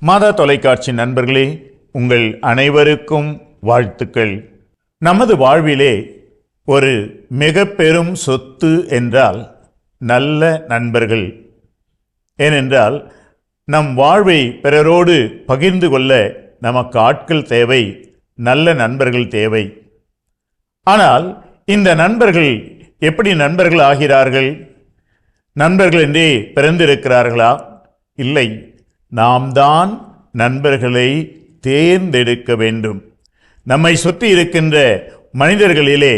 மாதா தொலைக்காட்சி நண்பர்களே, உங்கள் அனைவருக்கும் வாழ்த்துக்கள். நமது வாழ்விலே ஒரு மிக பெரும் சொத்து என்றால் நல்ல நண்பர்கள். ஏனென்றால் நம் வாழ்வை பிறரோடு பகிர்ந்து கொள்ள நமக்கு ஆட்கள் தேவை, நல்ல நண்பர்கள் தேவை. ஆனால் இந்த நண்பர்கள் எப்படி நண்பர்கள் ஆகிறார்கள்? நண்பர்கள் என்றே பிறந்திருக்கிறார்களா? இல்லை, நாம் தான் நண்பர்களை தேர்ந்தெடுக்க வேண்டும். நம்மை சுற்றி இருக்கின்ற மனிதர்களிலே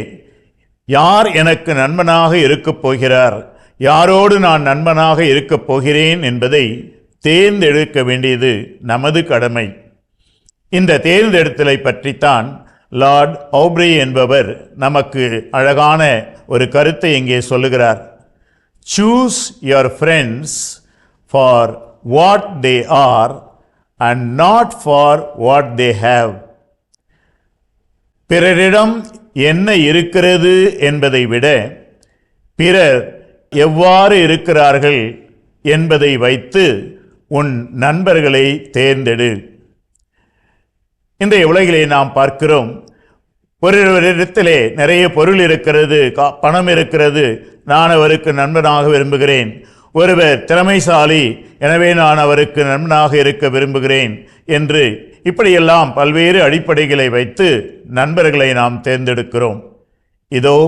யார் எனக்கு நண்பனாக இருக்கப் போகிறார், யாரோடு நான் நண்பனாக இருக்கப் போகிறேன் என்பதை தேர்ந்தெடுக்க வேண்டியது நமது கடமை. இந்த தேர்ந்தெடுத்தலை பற்றித்தான் லார்ட் ஆப்ரே என்பவர் நமக்கு அழகான ஒரு கருத்தை இங்கே சொல்லுகிறார். Choose your friends for what they are and not for what they have. பிறரிடம் என்ன இருக்கிறது என்பதை விட பிறர் எவ்வாறு இருக்கிறார்கள் என்பதை வைத்து உன் நண்பர்களை தேர்ந்தெடு. இன்றைய உலகிலே நாம் பார்க்கிறோம், ஒருவரிடத்திலே நிறைய பொருள் இருக்கிறது, பணம் இருக்கிறது, நான் அவருக்கு நண்பனாக விரும்புகிறேன். ஒருவர் திறமைசாலி, எனவே நான் அவருக்கு நண்பனாக இருக்க விரும்புகிறேன் என்று இப்படியெல்லாம் பல்வேறு அடிப்படைகளை வைத்து நண்பர்களை நாம் தேர்ந்தெடுக்கிறோம். இதோ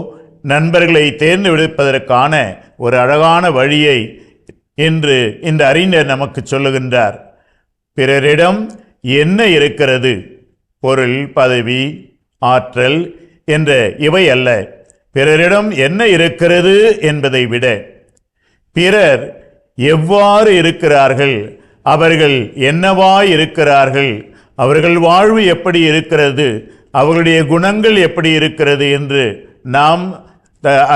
நண்பர்களை தேர்ந்தெடுப்பதற்கான ஒரு அழகான வழியை இன்று இந்த அறிஞர் நமக்கு சொல்லுகின்றார். பிறரிடம் என்ன இருக்கிறது, பொருள், பதவி, ஆற்றல் என்ற இவை அல்ல. பிறரிடம் என்ன இருக்கிறது என்பதை விட பிறர் எவ்வாறு இருக்கிறார்கள், அவர்கள் என்னவாய் இருக்கிறார்கள், அவர்கள் வாழ்வு எப்படி இருக்கிறது, அவர்களுடைய குணங்கள் எப்படி இருக்கிறது என்று நாம்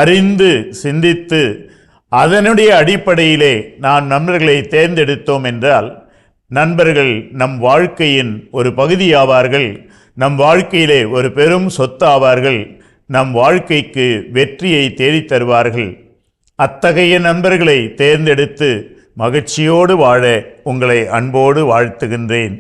அறிந்து சிந்தித்து அதனுடைய அடிப்படையிலே நாம் நண்பர்களை தேர்ந்தெடுத்தோம் என்றால் நண்பர்கள் நம் வாழ்க்கையின் ஒரு பகுதியாவார்கள், நம் வாழ்க்கையிலே ஒரு பெரும் சொத்தாவார்கள், நம் வாழ்க்கைக்கு வெற்றியை தேடித் தருவார்கள். அத்தகைய நண்பர்களை தேர்ந்தெடுத்து மகிழ்ச்சியோடு வாழ உங்களை அன்போடு வாழ்த்துகின்றேன்.